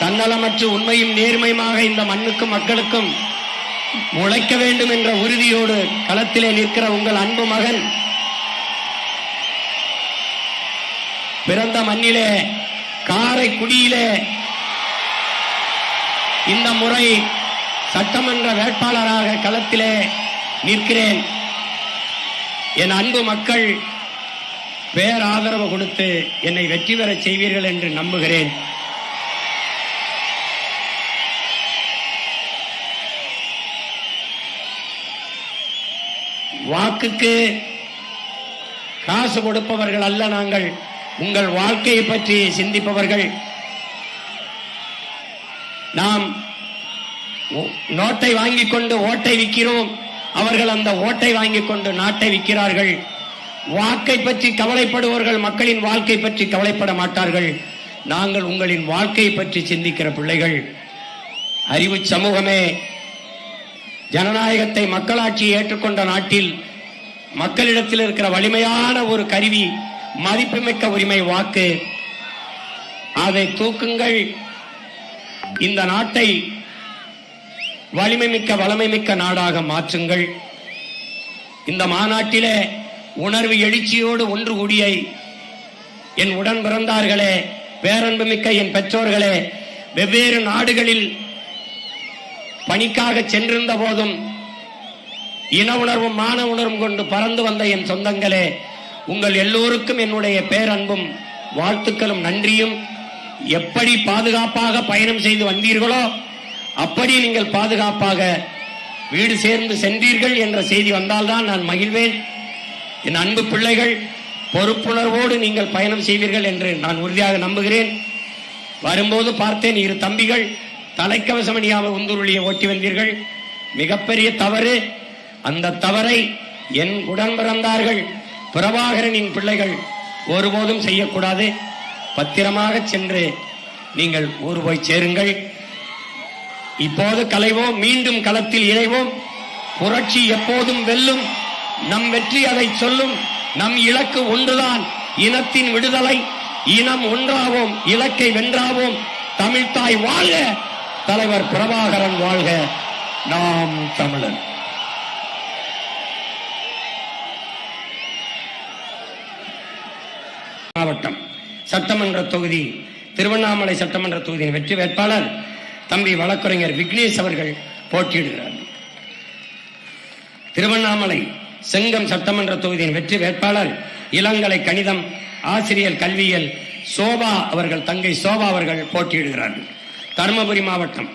தன்னலமற்று உண்மையும் நேர்மையுமாக இந்த மண்ணுக்கும் மக்களுக்கும் உழைக்க வேண்டும் என்ற உறுதியோடு களத்திலே நிற்கிற உங்கள் அன்பு மகன் பிறந்த மண்ணிலே காரைக்குடியிலே இந்த முறை சட்டமன்ற வேட்பாளராக களத்திலே நிற்கிறேன். என் அன்பு மக்கள் பேராதரவு கொடுத்து என்னை வெற்றி பெற செய்வீர்கள் என்று நம்புகிறேன். வாக்குக்கு காசு கொடுப்பவர்கள் அல்ல நாங்கள். உங்கள் வாழ்க்கையை பற்றி சிந்திப்பவர்கள். நாம் நோட்டை வாங்கிக் கொண்டு ஓட்டை விற்கிறோம். அவர்கள் அந்த ஓட்டை வாங்கிக் கொண்டு நாட்டை விற்கிறார்கள். வாக்கை பற்றி கவலைப்படுபவர்கள் மக்களின் வாழ்க்கை பற்றி கவலைப்பட மாட்டார்கள். நாங்கள் உங்களின் வாழ்க்கையை பற்றி சிந்திக்கிற பிள்ளைகள். அறிவு சமூகமே, ஜனநாயகத்தை மக்களாட்சியை ஏற்றுக்கொண்ட நாட்டில் மக்களிடத்தில் இருக்கிற வலிமையான ஒரு கருவி மதிப்புமிக்க உரிமை வாக்கு. அதை தூக்குங்கள். இந்த நாட்டை வலிமை மிக்க வளமை மிக்க நாடாக மாற்றுங்கள். இந்த மாநாட்டிலே உணர்வு எழுச்சியோடு ஒன்று கூடிய என் உடன் பிறந்தார்களே, பேரன்பு மிக்க என் பெற்றோர்களே, வெவ்வேறு நாடுகளில் பணிக்காக சென்றிருந்த போதும் இன உணர்வும் மான உணர்வும் கொண்டு பறந்து வந்த என் சொந்தங்களே, உங்கள் எல்லோருக்கும் என்னுடைய பேரன்பும் வாழ்த்துக்களும் நன்றியும். எப்படி பாதுகாப்பாக பயணம் செய்து வந்தீர்களோ அப்படி நீங்கள் பாதுகாப்பாக வீடு சேர்ந்து சென்றீர்கள் என்ற செய்தி வந்தால்தான் நான் மகிழ்வேன். என் அன்பு பிள்ளைகள், பொறுப்புணர்வோடு நீங்கள் பயணம் செய்வீர்கள் என்று நான் உறுதியாக நம்புகிறேன். வரும்போது பார்த்தேன், இரு தம்பிகள் தலைக்கவசம் அணியாமல் உந்துருளியை ஓட்டி வந்தீர்கள். மிகப்பெரிய தவறு. அந்த தவறை என் உடன் பிறந்தார்கள் பிரபாகரனின் பிள்ளைகள் ஒருபோதும் செய்யக்கூடாது. பத்திரமாக சென்று நீங்கள் ஊர் போய் சேருங்கள். இப்போது கலைவோம், மீண்டும் களத்தில் இணைவோம். புரட்சி எப்போதும் வெல்லும். நம் வெற்றி அதை சொல்லும். நம் இலக்கு ஒன்றுதான், இனத்தின் விடுதலை. இனம் ஒன்றாவோம், இலக்கை வென்றாவோம். தமிழ்தாய் வாழ்க, தலைவர் பிரபாகரன் வாழ்க, நாம் தமிழன். மாவட்டம் சட்டமன்ற தொகுதி, திருவண்ணாமலை சட்டமன்ற தொகுதியின் வெற்றி வேட்பாளர் தம்பி வழக்கறிஞர் விக்னேஷ் அவர்கள் போட்டியிடுகிறார். திருவண்ணாமலை செங்கம் சட்டமன்ற தொகுதியின் வெற்றி வேட்பாளர் இளங்கலை கணிதம் ஆசிரியர் கல்வியியல் சோபா அவர்கள், தங்கை சோபா அவர்கள் போட்டியிடுகிறார்கள். தருமபுரி மாவட்டம்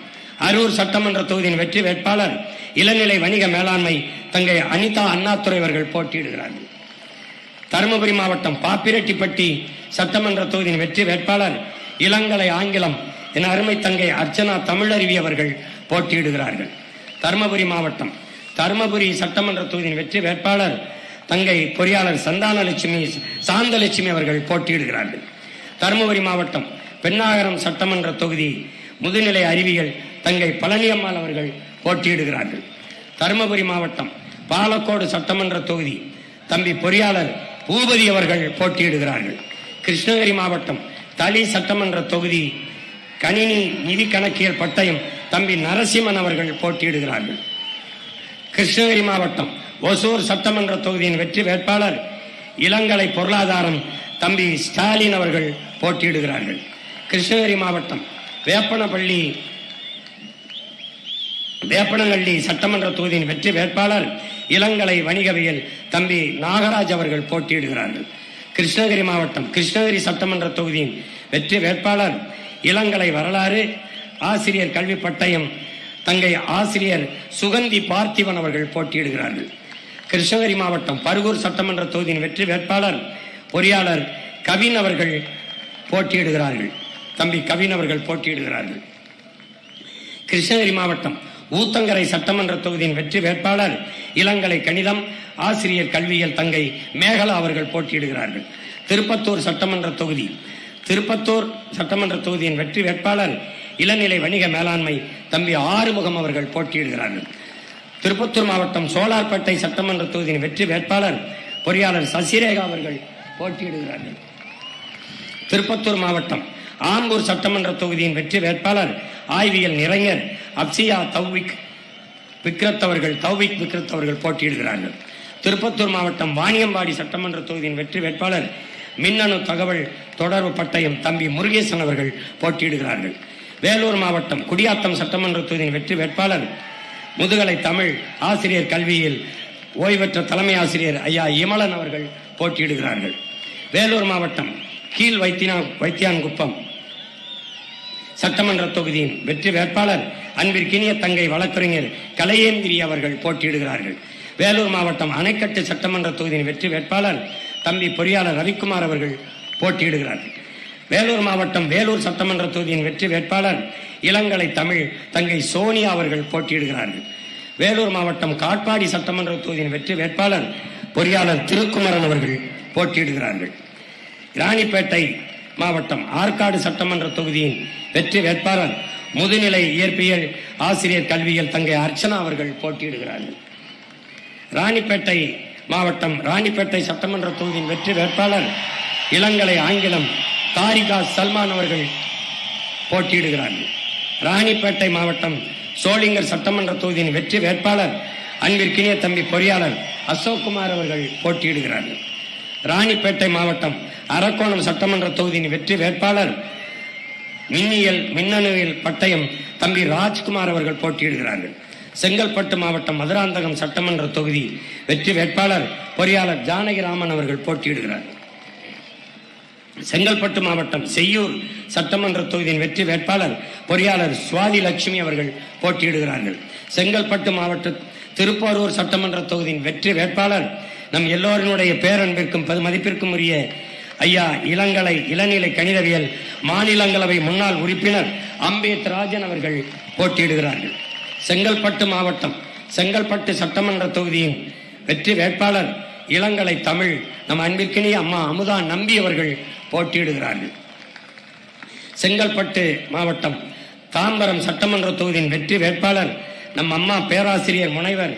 அரூர் சட்டமன்ற தொகுதியின் வெற்றி வேட்பாளர் இளநிலை வணிக மேலாண்மை தங்கை அனிதா அண்ணாதுரை அவர்கள் போட்டியிடுகிறார்கள். தருமபுரி மாவட்டம் பாப்பிரெட்டிப்பட்டி சட்டமன்ற தொகுதியின் வெற்றி வேட்பாளர் இளங்கலை ஆங்கிலம் என அருமை தங்கை அர்ச்சனா தமிழருவி அவர்கள் போட்டியிடுகிறார்கள். தருமபுரி மாவட்டம் தருமபுரி சட்டமன்ற தொகுதியின் வெற்றி வேட்பாளர் தங்கை பொறியாளர் சாந்தலட்சுமி அவர்கள் போட்டியிடுகிறார்கள். தருமபுரி மாவட்டம் பெண்ணாகரம் சட்டமன்ற தொகுதி முதுநிலை அறிவியல் தங்கை பழனியம்மாள் அவர்கள் போட்டியிடுகிறார்கள். தருமபுரி மாவட்டம் பாலக்கோடு சட்டமன்ற தொகுதி தம்பி பொறியாளர் பூபதி அவர்கள் போட்டியிடுகிறார்கள். கிருஷ்ணகிரி மாவட்டம் தளி சட்டமன்ற தொகுதி கணினி நிதி கணக்கியல் பட்டயம் தம்பி நரசிம்மன் அவர்கள் போட்டியிடுகிறார்கள். கிருஷ்ணகிரி மாவட்டம் ஒசூர் சட்டமன்ற தொகுதியின் வெற்றி வேட்பாளர் இளங்கலை பொருளாதாரம் தம்பி ஸ்டாலின் அவர்கள் போட்டியிடுகிறார்கள். கிருஷ்ணகிரி மாவட்டம் வேப்பனங்கள்ளி சட்டமன்ற தொகுதியின் வெற்றி வேட்பாளர் இளங்கலை வணிகவியல் தம்பி நாகராஜ் அவர்கள் போட்டியிடுகிறார்கள். கிருஷ்ணகிரி மாவட்டம் கிருஷ்ணகிரி சட்டமன்ற தொகுதியின் வெற்றி வேட்பாளர் இளங்கலை வரலாறு ஆசிரியர் கல்வி பட்டயம் தங்கை ஆசிரியர் சுகந்தி பார்த்திபன் அவர்கள் போட்டியிடுகிறார்கள். கிருஷ்ணகிரி மாவட்டம் பருகூர் சட்டமன்ற தொகுதியின் வெற்றி வேட்பாளர் பொறியாளர் கவின் அவர்கள் போட்டியிடுகிறார்கள். தம்பி கவின் அவர்கள் போட்டியிடுகிறார்கள். கிருஷ்ணகிரி மாவட்டம் ஊத்தங்கரை சட்டமன்ற தொகுதியின் வெற்றி வேட்பாளர் இளங்கலை கணிதம் ஆசிரியர் கல்வியியல் தங்கை மேகலா அவர்கள் போட்டியிடுகிறார்கள். திருப்பத்தூர் சட்டமன்ற தொகுதியின் வெற்றி வேட்பாளர் இளநிலை வணிக மேலாண்மை தம்பி ஆறுமுகம் அவர்கள் போட்டியிடுகிறார்கள். திருப்பத்தூர் மாவட்டம் சோலார்பேட்டை சட்டமன்ற தொகுதியின் வெற்றி வேட்பாளர் பொறியாளர் சசிரேகா அவர்கள் போட்டியிடுகிறார்கள். திருப்பத்தூர் மாவட்டம் ஆம்பூர் சட்டமன்ற தொகுதியின் வெற்றி வேட்பாளர் ஆய்வியல் நிறைஞர் அப்சியா தௌவிக் விக்ரத் அவர்கள் போட்டியிடுகிறார்கள். திருப்பத்தூர் மாவட்டம் வாணியம்பாடி சட்டமன்ற தொகுதியின் வெற்றி வேட்பாளர் மின்னணு தகவல் தொடர்பு பட்டயம் தம்பி முருகேசன் அவர்கள் போட்டியிடுகிறார்கள். வேலூர் மாவட்டம் குடியாத்தம் சட்டமன்ற தொகுதியின் வெற்றி வேட்பாளர் முதுகலை தமிழ் ஆசிரியர் கல்வியில் ஓய்வற்ற தலைமை ஆசிரியர் ஐயா இமலன் அவர்கள் போட்டியிடுகிறார்கள். வேலூர் மாவட்டம் கீழ் வைத்தியான்குப்பம் சட்டமன்ற தொகுதியின் வெற்றி வேட்பாளர் அன்பிற்கினிய தங்கை வழக்கறிஞர் கலையேந்திரி அவர்கள் போட்டியிடுகிறார்கள். வேலூர் மாவட்டம் அணைக்கட்டு சட்டமன்ற தொகுதியின் வெற்றி வேட்பாளர் தம்பி பொறியாளர் ரவிக்குமார் அவர்கள் போட்டியிடுகிறார்கள். வேலூர் மாவட்டம் வேலூர் சட்டமன்ற தொகுதியின் வெற்றி வேட்பாளர் இளங்கலை தமிழ் தங்கை சோனியா அவர்கள் போட்டியிடுகிறார்கள். வேலூர் மாவட்டம் காட்பாடி சட்டமன்ற தொகுதியின் வெற்றி வேட்பாளர் பொறியாளர் திருக்குமரன் அவர்கள் போட்டியிடுகிறார்கள். ராணிப்பேட்டை மாவட்டம் ஆற்காடு சட்டமன்ற தொகுதியின் வெற்றி வேட்பாளர் முதுநிலை இயற்பியல் ஆசிரியர் கல்வியில் தங்கை அர்ச்சனா அவர்கள் போட்டியிடுகிறார்கள். ராணிப்பேட்டை மாவட்டம் ராணிப்பேட்டை சட்டமன்ற தொகுதியின் வெற்றி வேட்பாளர் இளங்கலை ஆங்கிலம் தாரிகா சல்மான் அவர்கள் போட்டியிடுகிறார்கள். ராணிப்பேட்டை மாவட்டம் சோளிங்கர் சட்டமன்ற தொகுதியின் வெற்றி வேட்பாளர் அன்பிற்கினிய தம்பி பொறியாளர் அசோக்குமார் அவர்கள் போட்டியிடுகிறார்கள். ராணிப்பேட்டை மாவட்டம் அரக்கோணம் சட்டமன்ற தொகுதியின் வெற்றி வேட்பாளர் மின்னணுவியல் பட்டயம் தம்பி ராஜ்குமார் அவர்கள் போட்டியிடுகிறார்கள். செங்கல்பட்டு மாவட்டம் மதுராந்தகம் சட்டமன்ற தொகுதி வெற்றி வேட்பாளர் பொறியாளர் ஜானகிராமன் அவர்கள் போட்டியிடுகிறார்கள். செங்கல்பட்டு மாவட்டம் செய்யூர் சட்டமன்ற தொகுதியின் வெற்றி வேட்பாளர் பொறியாளர் சுவாதி லட்சுமி அவர்கள் போட்டியிடுகிறார்கள். செங்கல்பட்டு மாவட்ட திருப்போரூர் சட்டமன்ற தொகுதியின் வெற்றி வேட்பாளர் நம் எல்லோருடைய பேரன்பிற்கும் மதிப்பிற்கும் உரிய ஐயா இளநிலை கணிதவியல் மாநிலங்களவை முன்னாள் உறுப்பினர் அம்பேத் ராஜன் அவர்கள் போட்டியிடுகிறார்கள். செங்கல்பட்டு மாவட்டம் செங்கல்பட்டு சட்டமன்ற தொகுதியின் வெற்றி வேட்பாளர் இளங்கலை தமிழ் நம் அன்பிற்கினிய அம்மா அமுதா நம்பி அவர்கள் போட்டியிடுகிறார்கள். செங்கல்பட்டு மாவட்டம் தாம்பரம் சட்டமன்ற தொகுதியின் வெற்றி வேட்பாளர் நம் அம்மா பேராசிரியர் முனைவர்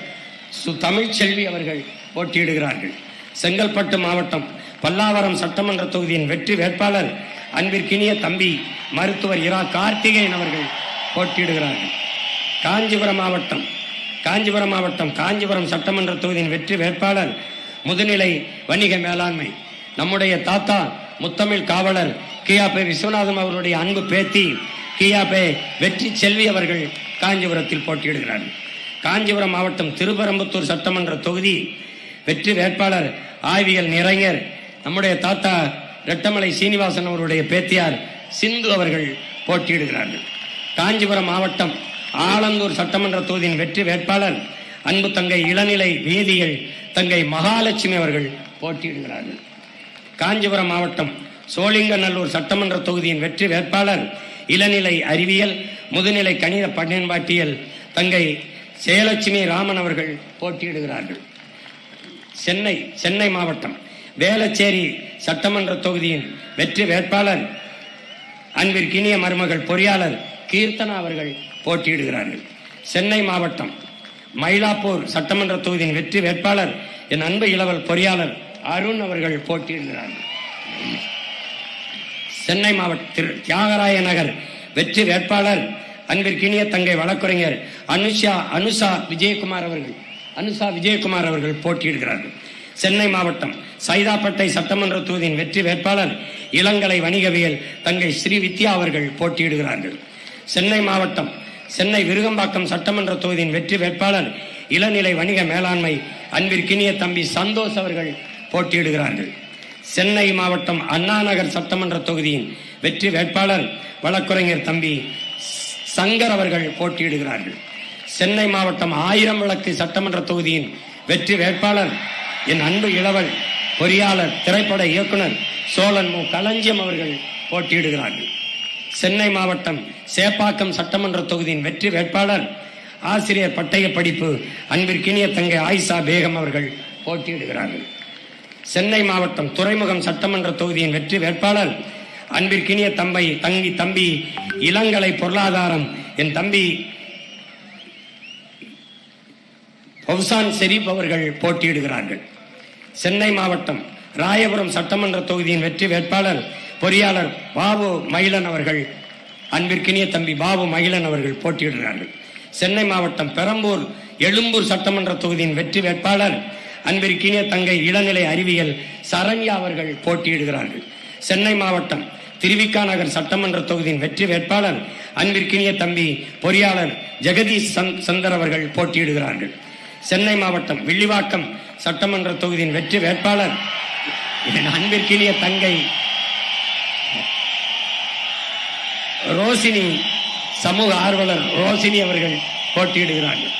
தமிழ்ச்செல்வி அவர்கள் போட்டியிடுகிறார்கள். செங்கல்பட்டு மாவட்டம் பல்லாவரம் சட்டமன்ற தொகுதியின் வெற்றி வேட்பாளர் அன்பிற்கினிய தம்பி மருத்துவர் இரா கார்த்திகேயன் அவர்கள் போட்டியிடுகிறார்கள். காஞ்சிபுரம் மாவட்டம் காஞ்சிபுரம் சட்டமன்ற தொகுதியின் வெற்றி வேட்பாளர் முதுநிலை வணிக மேலாண்மை நம்முடைய தாத்தா முத்தமிழ் காவலர் கியாபே விஸ்வநாதம் அவருடைய அன்பு பேத்தி கியாபே வெற்றி செல்வி அவர்கள் காஞ்சிபுரத்தில் போட்டியிடுகிறார்கள். காஞ்சிபுரம் மாவட்டம் திருப்பரம்புத்தூர் சட்டமன்ற தொகுதி வெற்றி வேட்பாளர் ஆய்வியல் நிறைஞர் நம்முடைய தாத்தா ரெட்டமலை சீனிவாசன் அவருடைய பேத்தியார் சிந்து அவர்கள் போட்டியிடுகிறார்கள். காஞ்சிபுரம் மாவட்டம் ஆலந்தூர் சட்டமன்ற தொகுதியின் வெற்றி வேட்பாளர் அன்பு தங்கை இளநிலை வேதியியல் தங்கை மகாலட்சுமி அவர்கள் போட்டியிடுகிறார்கள். காஞ்சிபுரம் மாவட்டம் சோழிங்கநல்லூர் சட்டமன்ற தொகுதியின் வெற்றி வேட்பாளர் இளநிலை அறிவியல் முதுநிலை கணித பயன்பாட்டியல் தங்கை ஜெயலட்சுமி ராமன் அவர்கள் போட்டியிடுகிறார்கள். சென்னை மாவட்டம் வேளச்சேரி சட்டமன்ற தொகுதியின் வெற்றி வேட்பாளர் அன்பிற்கினிய மருமகள் பொறியாளர் கீர்த்தனா அவர்கள் போட்டியிடுகிறார்கள். சென்னை மாவட்டம் மயிலாப்பூர் சட்டமன்ற தொகுதியின் வெற்றி வேட்பாளர் என் அன்பு இளவல் பொறியாளர் அருண் அவர்கள் போட்டியிடுகிறார்கள். சென்னை மாவட்ட தியாகராய நகர் வெற்றி வேட்பாளர் அன்பிற்கினிய தங்கை வழக்கறிஞர் அனுஷா விஜயகுமார் அவர்கள் போட்டியிடுகிறார்கள். சென்னை மாவட்டம் சைதாப்பேட்டை சட்டமன்ற தொகுதியின் வெற்றி வேட்பாளர் இளங்கலை வணிகவியல் தங்கை ஸ்ரீ வித்யா அவர்கள் போட்டியிடுகிறார்கள். சென்னை மாவட்டம் சென்னை விருகம்பாக்கம் சட்டமன்ற தொகுதியின் வெற்றி வேட்பாளர் இளநிலை வணிக மேலாண்மை அன்பிற்கினிய தம்பி சந்தோஷ் அவர்கள் போட்டியிடுகிறார்கள். சென்னை மாவட்டம் அண்ணாநகர் சட்டமன்ற தொகுதியின் வெற்றி வேட்பாளர் வழக்கறிஞர் தம்பி சங்கர் அவர்கள் போட்டியிடுகிறார்கள். சென்னை மாவட்டம் ஆயிரம் விளக்கு சட்டமன்ற தொகுதியின் வெற்றி வேட்பாளர் என் அன்பு இளவல் பொறியாளர் திரைப்பட இயக்குனர் சோழன் மு களஞ்சியம் அவர்கள் போட்டியிடுகிறார்கள். சென்னை மாவட்டம் சேப்பாக்கம் சட்டமன்ற தொகுதியின் வெற்றி வேட்பாளர் ஆசிரியர் பட்டய படிப்பு அன்பிற்கினிய தங்கை ஆயிஷா பேகம் அவர்கள் போட்டியிடுகிறார்கள். சென்னை மாவட்டம் துறைமுகம் சட்டமன்ற தொகுதியின் வெற்றி வேட்பாளர் அன்பிற்கினிய தம்பி இளங்கலை பொருளாதாரம் என் தம்பி பவுசான் ஷெரீப் அவர்கள் போட்டியிடுகிறார்கள். சென்னை மாவட்டம் ராயபுரம் சட்டமன்ற தொகுதியின் வெற்றி வேட்பாளர் பொறியாளர் பாபு மகிழன் அவர்கள், அன்பிற்கினிய தம்பி பாபு மகிழன் அவர்கள் போட்டியிடுகிறார்கள். சென்னை மாவட்டம் பெரம்பூர் எழும்பூர் சட்டமன்ற தொகுதியின் வெற்றி வேட்பாளர் அன்பிற்கினிய தங்கை இளநிலை அறிவியல் சரண்யா அவர்கள் போட்டியிடுகிறார்கள். சென்னை மாவட்டம் திருவிக்கா நகர் சட்டமன்ற தொகுதியின் வெற்றி வேட்பாளர் அன்பிற்கினிய தம்பி பொறியாளர் ஜெகதீஷ் சந்தர் அவர்கள் போட்டியிடுகிறார்கள். சென்னை மாவட்டம் வில்லிவாக்கம் சட்டமன்ற தொகுதியின் வெற்றி வேட்பாளர் அன்பிற்கினிய தங்கை ரோசினி, சமூக ஆர்வலர் ரோசினி அவர்கள் போட்டியிடுகிறார்கள்.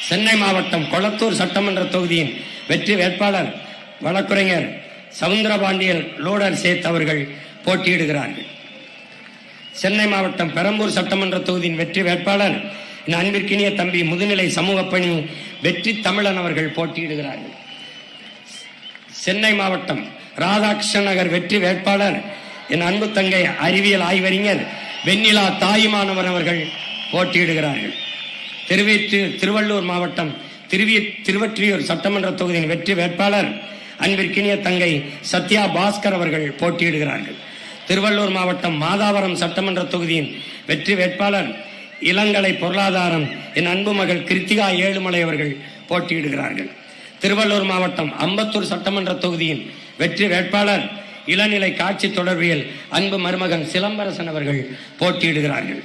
சென்னை மாவட்டம் கொளத்தூர் சட்டமன்ற தொகுதியின் வெற்றி வேட்பாளர் வழக்குரைஞர் சவுந்தரபாண்டியன் லோடர் சேத் அவர்கள் போட்டியிடுகிறார்கள். சென்னை மாவட்டம் பெரம்பூர் சட்டமன்ற தொகுதியின் வெற்றி வேட்பாளர் என் அன்பிற்கினிய தம்பி முதுநிலை சமூக பணி வெற்றி தமிழன் அவர்கள் போட்டியிடுகிறார்கள். சென்னை மாவட்டம் ராதாகிருஷ்ணன் நகர் வெற்றி வேட்பாளர் என் அன்பு தங்கை அறிவியல் ஆய்வறிஞர் வெண்ணிலா தாயுமானவர் அவர்கள் போட்டியிடுகிறார்கள். திருவள்ளூர் மாவட்டம் திருவற்றியூர் சட்டமன்ற தொகுதியின் வெற்றி வேட்பாளர் அன்பிற்கினிய தங்கை சத்யா பாஸ்கர் அவர்கள் போட்டியிடுகிறார்கள். திருவள்ளூர் மாவட்டம் மாதாவரம் சட்டமன்ற தொகுதியின் வெற்றி வேட்பாளர் இளங்கலை பொருளாதாரம் என் அன்பு மகள் கிருத்திகா ஏழுமலை அவர்கள் போட்டியிடுகிறார்கள். திருவள்ளூர் மாவட்டம் அம்பத்தூர் சட்டமன்ற தொகுதியின் வெற்றி வேட்பாளர் இளநிலை காட்சி தொடர்பியல் அன்பு மருமகன் சிலம்பரசன் அவர்கள் போட்டியிடுகிறார்கள்.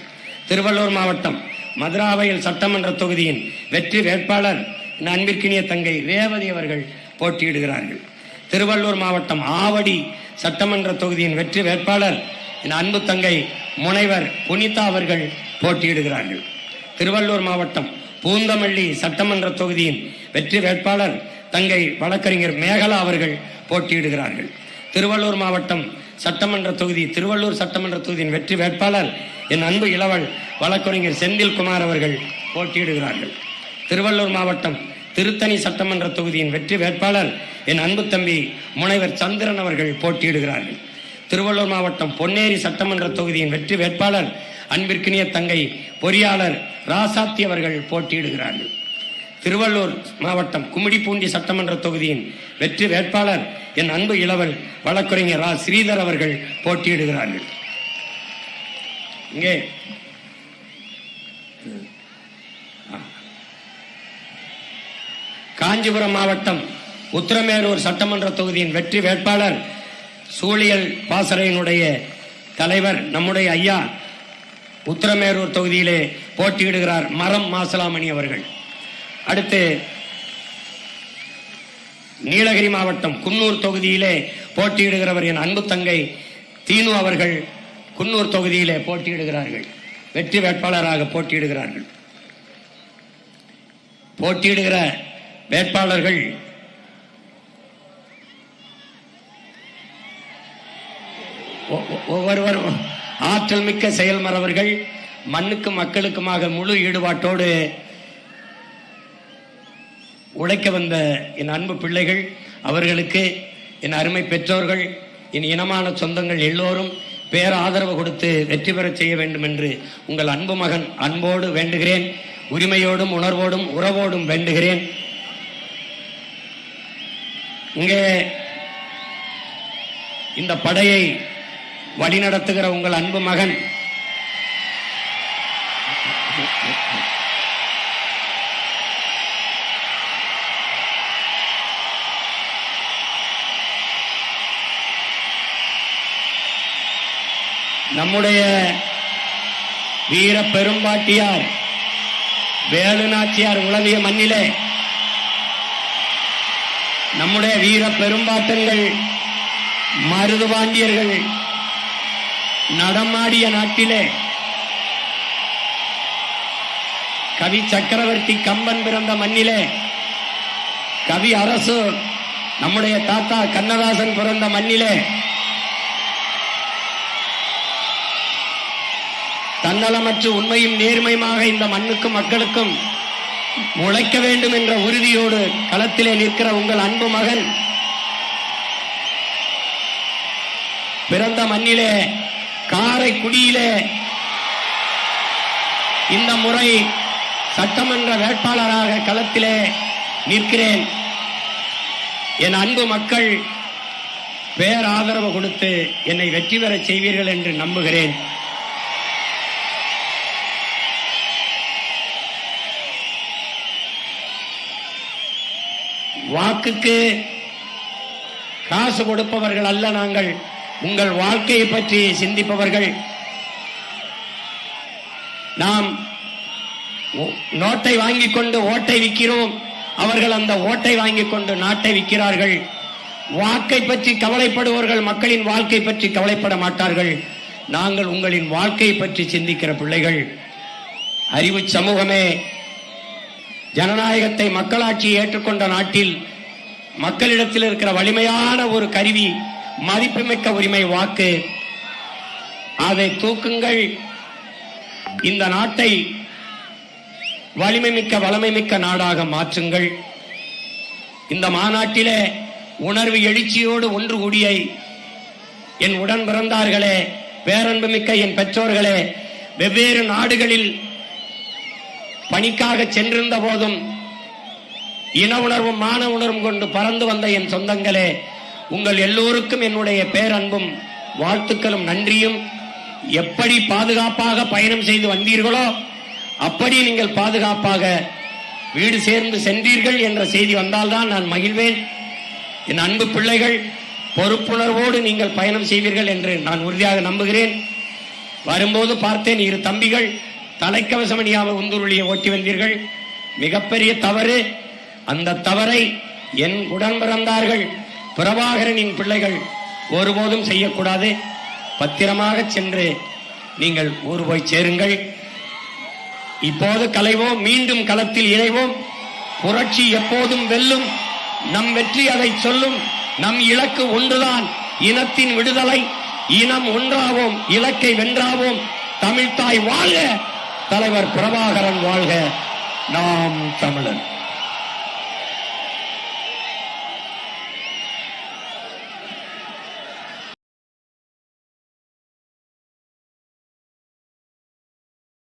திருவள்ளூர் மாவட்டம் மதுராவயல் சட்டமன்ற தொகுதியின் வெற்றி வேட்பாளர் என் அன்பிற்கினிய தங்கை ரேவதி அவர்கள் போட்டியிடுகிறார்கள். திருவள்ளூர் மாவட்டம் ஆவடி சட்டமன்ற தொகுதியின் வெற்றி வேட்பாளர் என் அன்பு தங்கை முனைவர் புனிதா அவர்கள் போட்டியிடுகிறார்கள். திருவள்ளூர் மாவட்டம் பூந்தமல்லி சட்டமன்ற தொகுதியின் வெற்றி வேட்பாளர் தங்கை வழக்கறிஞர் மேகலா அவர்கள் போட்டியிடுகிறார்கள். திருவள்ளூர் மாவட்டம் சட்டமன்ற தொகுதி திருவள்ளூர் சட்டமன்ற தொகுதியின் வெற்றி வேட்பாளர் என் அன்பு இளவல் வழக்கறிஞர் செந்தில்குமார் அவர்கள் போட்டியிடுகிறார்கள். திருவள்ளூர் மாவட்டம் திருத்தணி சட்டமன்ற தொகுதியின் வெற்றி வேட்பாளர் என் அன்பு தம்பி முனைவர் சந்திரன் அவர்கள் போட்டியிடுகிறார்கள். திருவள்ளூர் மாவட்டம் பொன்னேரி சட்டமன்ற தொகுதியின் வெற்றி வேட்பாளர் அன்பிற்கினிய தங்கை பொறியாளர் ராசாத்தி அவர்கள் போட்டியிடுகிறார்கள். திருவள்ளூர் மாவட்டம் கும்மிடிப்பூண்டி சட்டமன்ற தொகுதியின் வெற்றி வேட்பாளர் என் அன்பு இளவல் வழக்கறிஞர் ரா ஸ்ரீதர் அவர்கள் போட்டியிடுகிறார்கள். இங்கே காஞ்சிபுரம் மாவட்டம் உத்திரமேரூர் சட்டமன்ற தொகுதியின் வெற்றி வேட்பாளர் சூழியல் பாசறையினுடைய தலைவர் நம்முடைய ஐயா உத்திரமேரூர் தொகுதியிலே போட்டியிடுகிறார் மரம் மாசலாமணி அவர்கள். அடுத்து நீலகிரி மாவட்டம் குன்னூர் தொகுதியிலே போட்டியிடுகிறவர் என் அன்பு தங்கை தீனு அவர்கள் குன்னூர் தொகுதியிலே போட்டியிடுகிறார்கள். வெற்றி வேட்பாளராக போட்டியிடுகிறார்கள். போட்டியிடுகிற வேட்பாளர்கள் ஒவ்வொருவர் ஆற்றல் மிக்க செயல்மறவர்கள், மண்ணுக்கும் மக்களுக்குமாக முழு ஈடுபாட்டோடு உழைக்க வந்த என் அன்பு பிள்ளைகள், அவர்களுக்கு என் அருமை பெற்றோர்கள், என் இனமான சொந்தங்கள் எல்லோரும் பேர ஆதரவு கொடுத்து வெற்றி பெற செய்ய வேண்டும் என்று உங்கள் அன்பு மகன் அன்போடு வேண்டுகிறேன். உரிமையோடும் உணர்வோடும் உறவோடும் வேண்டுகிறேன். இங்கே இந்த படையை வழிநடத்துகிற உங்கள் அன்பு மகன் நம்முடைய வீர பெரும்பாட்டியார் வேலுநாச்சியார் உலவிய மண்ணிலே நம்முடைய வீர பெரும்பாட்டங்கள் மருதுபாண்டியர்கள் நடமாடிய நாட்டிலே கவி சக்கரவர்த்தி கம்பன் பிறந்த மண்ணிலே கவி அரசு நம்முடைய தாத்தா கண்ணதாசன் பிறந்த மண்ணிலே தன்னலமற்று உண்மையும் நேர்மையுமாக இந்த மண்ணுக்கும் மக்களுக்கும் உழைக்க வேண்டும் என்ற உறுதியோடு களத்திலே நிற்கிற உங்கள் அன்பு மகன் பிறந்த மண்ணிலே காரைக்குடியிலே இந்த முறை சட்டமன்ற வேட்பாளராக களத்திலே நிற்கிறேன். என் அன்பு மக்கள் பேராதரவு கொடுத்து என்னை வெற்றி பெற செய்வீர்கள் என்று நம்புகிறேன். வாக்குக்கு காசு கொடுப்பவர்கள் அல்ல நாங்கள், உங்கள் வாழ்க்கையை பற்றி சிந்திப்பவர்கள். நாம் நோட்டை வாங்கிக் கொண்டு ஓட்டை விற்கிறோம், அவர்கள் அந்த ஓட்டை வாங்கிக் கொண்டு நாட்டை விற்கிறார்கள். வாக்கை பற்றி கவலைப்படுபவர்கள் மக்களின் வாழ்க்கை பற்றி கவலைப்பட மாட்டார்கள். நாங்கள் உங்களின் வாழ்க்கையை பற்றி சிந்திக்கிற பிள்ளைகள். அறிவு சமூகமே, ஜனநாயகத்தை மக்களாட்சியை ஏற்றுக்கொண்ட நாட்டில் மக்களிடத்தில் இருக்கிற வலிமையான ஒரு கருவி மதிப்புமிக்க உரிமை வாக்கு. அதை தூக்குங்கள், இந்த நாட்டை வலிமை மிக்க வளமை மிக்க நாடாக மாற்றுங்கள். இந்த மாநாட்டிலே உணர்வு எழுச்சியோடு ஒன்று கூடிய என் உடன் பிறந்தார்களே, பேரன்பு மிக்க என் பெற்றோர்களே, வெவ்வேறு நாடுகளில் பணிக்காக சென்றிருந்த போதும் இன உணர்வும் மான உணர்வும் கொண்டு பறந்து வந்த என் சொந்தங்களே, உங்கள் எல்லோருக்கும் என்னுடைய பேரன்பும் வாழ்த்துக்களும் நன்றியும். எப்படி பாதுகாப்பாக பயணம் செய்து வந்தீர்களோ அப்படி நீங்கள் பாதுகாப்பாக வீடு சேர்ந்து சென்றீர்கள் என்ற செய்தி வந்தால்தான் நான் மகிழ்வேன். என் அன்பு பிள்ளைகள், பொறுப்புணர்வோடு நீங்கள் பயணம் செய்வீர்கள் என்று நான் உறுதியாக நம்புகிறேன். வரும்போது பார்த்தேன், 2 தம்பிகள் தலைக்கவசம் அணியாமல் உந்துருளியை ஓட்டி வந்தீர்கள். மிகப்பெரிய தவறு. அந்த தவறை என் உடன் பிறந்தார்கள் பிரபாகரனின் பிள்ளைகள் ஒருபோதும் செய்யக்கூடாது. பத்திரமாக சென்று நீங்கள் ஊர் போய் சேருங்கள். இப்போது கலைவோம், மீண்டும் களத்தில் இணைவோம். புரட்சி எப்போதும் வெல்லும். நம் வெற்றி அதை சொல்லும். நம் இலக்கு ஒன்றுதான், இனத்தின் விடுதலை. இனம் ஒன்றாவோம், இலக்கை வென்றாவோம். தமிழ்தாய் வாழ்க, தலைவர் பிரபாகரன் வாழ்க, நாம் தமிழன்.